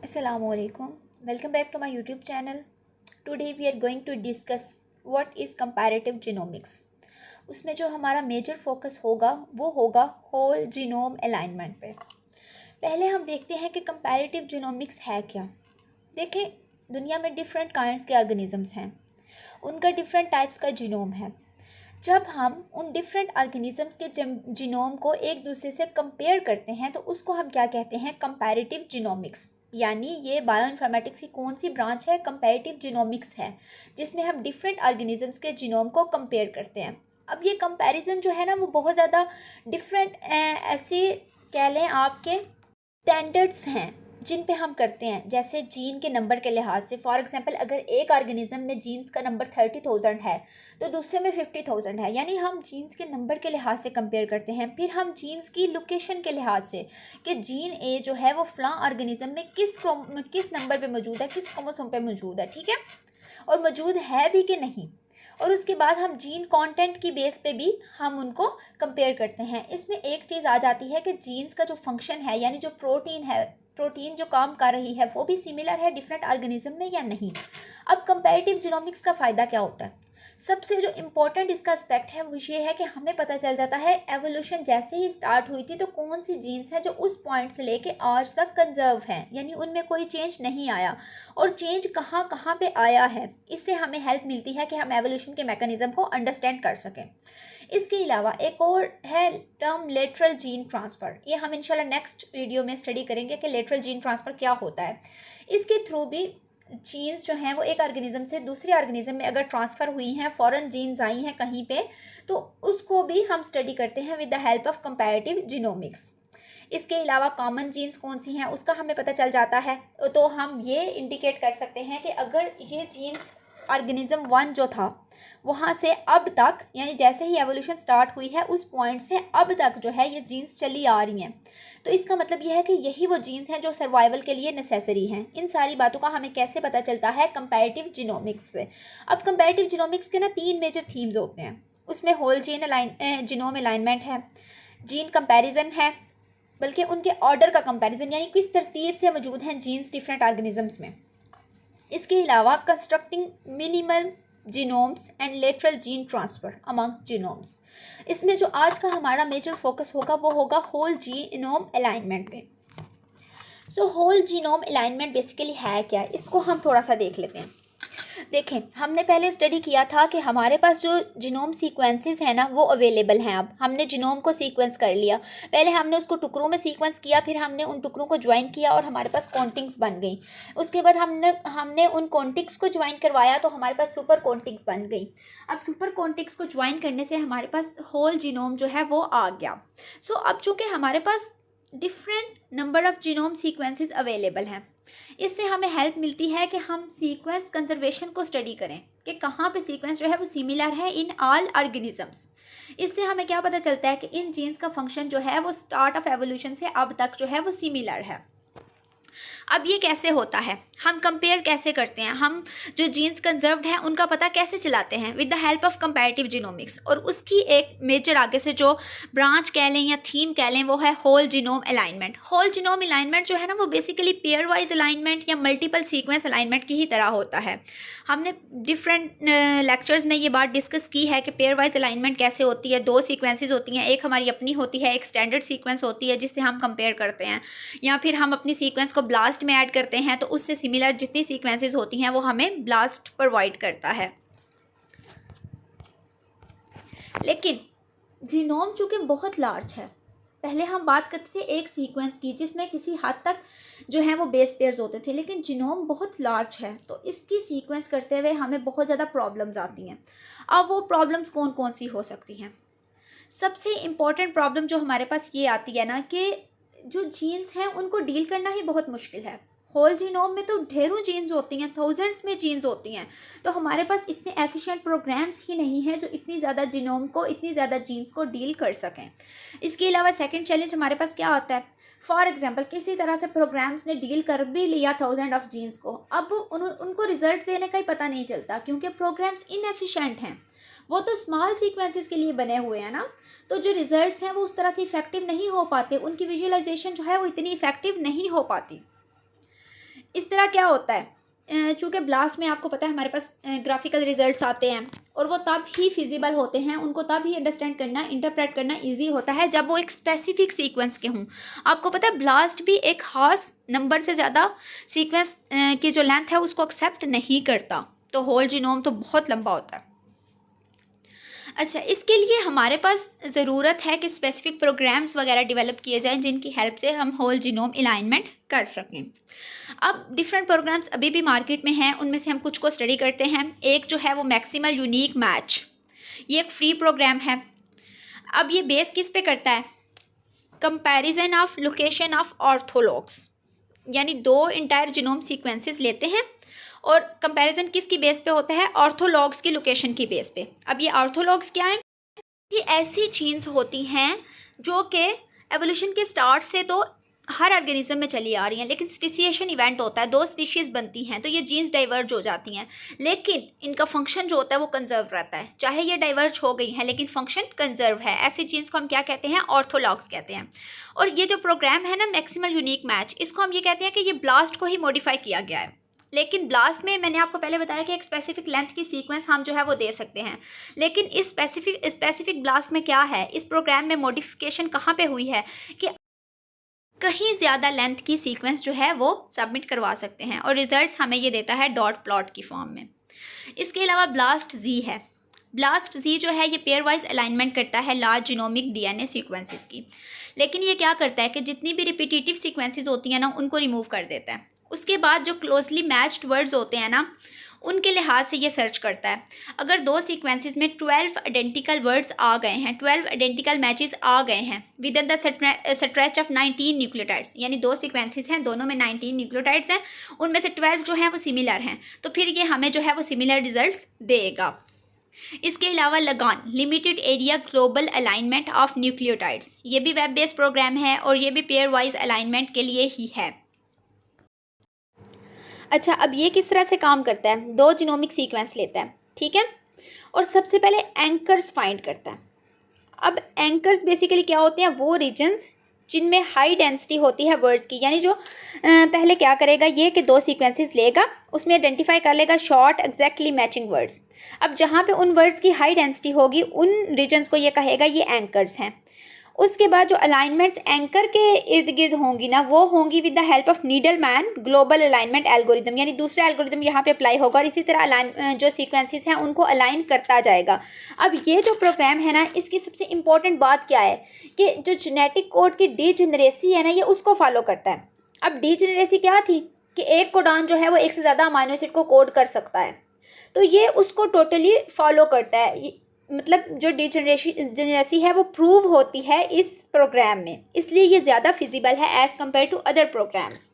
Assalamualaikum. Welcome back to my YouTube channel. Today we are going to discuss what is comparative genomics. उसमें जो हमारा major focus होगा वो होगा whole genome alignment पे। पहले हम देखते हैं कि कंपैरेटिव जीनोमिक्स है क्या। देखें, दुनिया में डिफरेंट काइंड्स के ऑर्गेनिजम्स हैं, उनका डिफरेंट टाइप्स का जीनोम है। जब हम उन डिफरेंट ऑर्गेनिजम्स के जीनोम को एक दूसरे से कंपेयर करते हैं तो उसको हम क्या कहते हैं, कंपैरेटिव जीनोमिक्स। यानी ये बायोइन्फॉर्मेटिक्स की कौन सी ब्रांच है, कंपैरेटिव जीनोमिक्स है, जिसमें हम डिफरेंट ऑर्गेनिजम्स के जीनोम को कंपेयर करते हैं। अब ये कंपैरिजन जो है ना वो बहुत ज़्यादा डिफरेंट ऐसे कह लें आपके स्टैंडर्ड्स हैं जिन पे हम करते हैं। जैसे जीन के नंबर के लिहाज से, फॉर एग्जांपल अगर एक ऑर्गेनिज्म में जीन्स का नंबर 30,000 है तो दूसरे में 50,000 है, यानी हम जीन्स के नंबर के लिहाज से कंपेयर करते हैं। फिर हम जीन्स की लोकेशन के लिहाज से कि जीन ए जो है वो फलां ऑर्गेनिज्म में किस नंबर पे मौजूद है, किस क्रोमोसोम पे मौजूद है, ठीक है, और मौजूद है भी कि नहीं। और उसके बाद हम जीन कंटेंट की बेस पे भी हम उनको कंपेयर करते हैं। इसमें एक चीज़ आ जाती है कि जीन्स का जो फंक्शन है, यानी जो प्रोटीन जो काम कर रही है वो भी सिमिलर है डिफरेंट ऑर्गेनिज्म में या नहीं। अब कंपैरेटिव जीनोमिक्स का फ़ायदा क्या होता है? सबसे जो इम्पोर्टेंट इसका एस्पेक्ट है वो ये है कि हमें पता चल जाता है एवोल्यूशन जैसे ही स्टार्ट हुई थी तो कौन सी जीन्स हैं जो उस पॉइंट से लेके आज तक कंजर्व हैं, यानी उनमें कोई चेंज नहीं आया, और चेंज कहाँ कहाँ पे आया है। इससे हमें हेल्प मिलती है कि हम एवोल्यूशन के मैकेनिज्म को अंडरस्टैंड कर सकें। इसके अलावा एक और है टर्म लेटरल जीन ट्रांसफ़र। ये हम इंशाल्लाह नेक्स्ट वीडियो में स्टडी करेंगे कि लेटरल जीन ट्रांसफ़र क्या होता है। इसके थ्रू भी जीन्स जो हैं वो एक ऑर्गेनिज्म से दूसरे ऑर्गेनिज्म में अगर ट्रांसफ़र हुई हैं, फॉरेन जीन्स आई हैं कहीं पे, तो उसको भी हम स्टडी करते हैं with the help of comparative genomics. इसके अलावा कॉमन जीन्स कौन सी हैं उसका हमें पता चल जाता है, तो हम ये इंडिकेट कर सकते हैं कि अगर ये जीन्स ऑर्गेनिज्म 1 जो था वहाँ से अब तक, यानी जैसे ही एवोल्यूशन स्टार्ट हुई है उस पॉइंट से अब तक जो है ये जीन्स चली आ रही हैं, तो इसका मतलब यह है कि यही वो जीन्स हैं जो सर्वाइवल के लिए नेसेसरी हैं। इन सारी बातों का हमें कैसे पता चलता है? कंपैरेटिव जीनोमिक्स से। अब कंपैरेटिव जीनोमिक्स के ना 3 मेजर थीम्स होते हैं। उसमें होल जीनोम अलाइनमेंट है, जीन कंपैरिजन है, बल्कि उनके ऑर्डर का कंपैरिजन, यानी किस तरतीब से मौजूद हैं जीन्स डिफरेंट ऑर्गेनिजम्स में। इसके अलावा constructing minimal genomes and lateral gene transfer among genomes. इसमें जो आज का हमारा मेजर फोकस होगा वो होगा होल जीनोम अलाइनमेंट पे। So whole genome alignment basically है क्या, इसको हम थोड़ा सा देख लेते हैं। देखें, हमने पहले स्टडी किया था कि हमारे पास जो जीनोम सीक्वेंसेस हैं ना वो अवेलेबल हैं। अब हमने जीनोम को सीक्वेंस कर लिया, पहले हमने उसको टुकड़ों में सीक्वेंस किया, फिर हमने उन टुकड़ों को ज्वाइन किया और हमारे पास कॉन्टिंग्स बन गई। उसके बाद हमने उन कॉन्टिंग्स को ज्वाइन करवाया तो हमारे पास सुपर कॉन्टिंग्स बन गई। अब सुपर कॉन्टिंग्स को ज्वाइन करने से हमारे पास होल जीनोम जो है वो आ गया। सो अब चूँकि हमारे पास different number of genome sequences available हैं, इससे हमें हेल्प मिलती है कि हम सीक्वेंस कंजर्वेशन को स्टडी करें कि कहाँ पे सीक्वेंस जो है वो सिमिलर है इन ऑल ऑर्गेनिजम्स। इससे हमें क्या पता चलता है कि इन जीन्स का फंक्शन जो है वो स्टार्ट ऑफ एवोल्यूशन से अब तक जो है वो सिमिलर है। अब ये कैसे होता है, हम कंपेयर कैसे करते हैं, हम जो जीन्स कंजर्व्ड हैं उनका पता कैसे चलाते हैं? With the help of comparative genomics. और उसकी एक मेजर आगे से जो ब्रांच कह लें या थीम कह लें वो है whole genome alignment. Whole genome alignment जो है ना वो बेसिकली पेयर वाइज अलाइनमेंट या मल्टीपल सीक्वेंस अलाइनमेंट की ही तरह होता है। हमने डिफरेंट लेक्चर्स में ये बात डिस्कस की है कि पेयर वाइज अलाइनमेंट कैसे होती है। 2 सीक्वेंसेज होती हैं, एक हमारी अपनी होती है, एक स्टैंडर्ड सीक्वेंस होती है जिससे हम कंपेयर करते हैं, या फिर हम अपनी सीक्वेंस को ब्लास्ट में ऐड करते हैं तो उससे सिमिलर जितनी सीक्वेंसेस होती हैं वो हमें ब्लास्ट प्रोवाइड करता है। लेकिन जीनोम चूँकि बहुत लार्ज है, पहले हम बात करते थे एक सीक्वेंस की जिसमें किसी हद तक जो है वो बेस पेयर्स होते थे, लेकिन जीनोम बहुत लार्ज है तो इसकी सीक्वेंस करते हुए हमें बहुत ज़्यादा प्रॉब्लम्स आती हैं। अब वो प्रॉब्लम्स कौन कौन सी हो सकती हैं? सबसे इम्पॉर्टेंट प्रॉब्लम जो हमारे पास ये आती है ना कि जो जीन्स हैं उनको डील करना ही बहुत मुश्किल है। होल जीनोम में तो ढेरों जीन्स होती हैं, थाउजेंड्स में जीन्स होती हैं, तो हमारे पास इतने एफिशिएंट प्रोग्राम्स ही नहीं हैं जो इतनी ज़्यादा जीनोम को, इतनी ज़्यादा जीन्स को डील कर सकें। इसके अलावा सेकंड चैलेंज हमारे पास क्या आता है? फॉर एग्जांपल किसी तरह से प्रोग्राम्स ने डील कर भी लिया थाउजेंड ऑफ जीन्स को, अब उनको रिजल्ट देने का ही पता नहीं चलता क्योंकि प्रोग्राम्स इनएफिशिएंट हैं। वो तो स्मॉल सीक्वेंसेस के लिए बने हुए हैं ना, तो जो रिजल्ट्स हैं वो उस तरह से इफेक्टिव नहीं हो पाते, उनकी विजुअलाइजेशन जो है वो इतनी इफेक्टिव नहीं हो पाती। इस तरह क्या होता है, चूँकि ब्लास्ट में आपको पता है हमारे पास ग्राफिकल रिजल्ट्स आते हैं और वो तब ही फिजिबल होते हैं, उनको तब ही अंडरस्टैंड करना, इंटरप्रेट करना इजी होता है जब वो एक स्पेसिफिक सीक्वेंस के हों। आपको पता है ब्लास्ट भी एक ख़ास नंबर से ज़्यादा सीक्वेंस की जो लेंथ है उसको एक्सेप्ट नहीं करता, तो होल जीनोम तो बहुत लंबा होता है। अच्छा, इसके लिए हमारे पास ज़रूरत है कि स्पेसिफिक प्रोग्राम्स वगैरह डेवलप किए जाएं जिनकी हेल्प से हम होल जीनोम अलाइनमेंट कर सकें। अब डिफरेंट प्रोग्राम्स अभी भी मार्केट में हैं, उनमें से हम कुछ को स्टडी करते हैं। एक जो है वो मैक्सिमल यूनिक मैच, ये एक फ्री प्रोग्राम है। अब ये बेस किस पे करता है, कंपैरिजन ऑफ लोकेशन ऑफ ऑर्थोलॉग्स, यानी दो इंटायर जीनोम सीक्वेंसेस लेते हैं और कंपैरिजन किसकी बेस पे होता है, ऑर्थोलॉग्स की लोकेशन की बेस पे। अब ये ऑर्थोलॉग्स क्या है, ये ऐसी जीन्स होती हैं जो कि एवोल्यूशन के स्टार्ट से तो हर ऑर्गेनिज्म में चली आ रही हैं, लेकिन स्पेसिएशन इवेंट होता है, दो स्पीशीज़ बनती हैं तो ये जीन्स डाइवर्ज हो जाती हैं, लेकिन इनका फंक्शन जो होता है वो कंजर्व रहता है। चाहे ये डाइवर्ज हो गई हैं लेकिन फंक्शन कंजर्व है। ऐसी जीन्स को हम क्या कहते हैं, ऑर्थोलॉग्स कहते हैं। और ये जो प्रोग्राम है ना मैक्सिमल यूनिक मैच, इसको हम ये कहते हैं कि ये ब्लास्ट को ही मॉडिफाई किया गया है। लेकिन ब्लास्ट में मैंने आपको पहले बताया कि एक स्पेसिफिक लेंथ की सीक्वेंस हम जो है वो दे सकते हैं, लेकिन इस स्पेसिफिक ब्लास्ट में क्या है, इस प्रोग्राम में मॉडिफिकेशन कहाँ पे हुई है कि कहीं ज़्यादा लेंथ की सीक्वेंस जो है वो सबमिट करवा सकते हैं और रिजल्ट्स हमें ये देता है डॉट प्लॉट की फॉर्म में। इसके अलावा ब्लास्ट जी है। ब्लास्ट जी जो है ये पेयर वाइज अलाइनमेंट करता है लार्ज जीनोमिक डीएनए सीक्वेंसेस की, लेकिन ये क्या करता है कि जितनी भी रिपीटेटिव सीक्वेंसेस होती हैं ना उनको रिमूव कर देता है। उसके बाद जो क्लोजली मैच्ड वर्ड्स होते हैं ना उनके लिहाज से ये सर्च करता है। अगर दो सीक्वेंसेस में 12 आइडेंटिकल वर्ड्स आ गए हैं, 12 आइडेंटिकल मैचेस आ गए हैं with in the stretch of 19 nucleotides, यानी दो सीक्वेंसेस हैं दोनों में 19 न्यूक्लियोटाइड्स हैं, उनमें से 12 जो हैं वो सिमिलर हैं, तो फिर ये हमें जो है वो सिमिलर रिजल्ट्स देगा। इसके अलावा लगान, limited area global alignment of nucleotides, ये भी वेब बेस्ड प्रोग्राम है और ये भी पेयर वाइज अलाइनमेंट के लिए ही है। अच्छा, अब ये किस तरह से काम करता है, दो जीनोमिक सीक्वेंस लेता है, ठीक है, और सबसे पहले एंकर्स फाइंड करता है। अब एंकर्स बेसिकली क्या होते हैं, वो रीजन्स जिनमें हाई डेंसिटी होती है वर्ड्स की, यानी जो पहले क्या करेगा ये कि दो सीक्वेंसेस लेगा, उसमें आइडेंटिफाई कर लेगा शॉर्ट एग्जैक्टली मैचिंग वर्ड्स। अब जहाँ पे उन वर्ड्स की हाई डेंसिटी होगी उन रीजन्स को ये कहेगा ये एंकर्स हैं। उसके बाद जो अलाइनमेंट्स एंकर के इर्द गिर्द होंगी ना वो होंगी with the help of needle man global alignment algorithm, यानी दूसरा एल्गोरिदम यहाँ पे अप्लाई होगा और इसी तरह अलाइन जो सीक्वेंसेस हैं उनको अलाइन करता जाएगा। अब ये जो प्रोग्राम है ना इसकी सबसे इंपॉर्टेंट बात क्या है कि जो जेनेटिक कोड की डीजेनरेसी है ना ये उसको फॉलो करता है। अब डीजेनरेसी क्या थी कि एक कोडान जो है वो एक से ज़्यादा अमाइनो एसिड को कोड कर सकता है, तो ये उसको टोटली फॉलो करता है। मतलब जो डीजेनरेसी है वो प्रूव होती है इस प्रोग्राम में, इसलिए ये ज़्यादा फिजिबल है as compare to other programmes.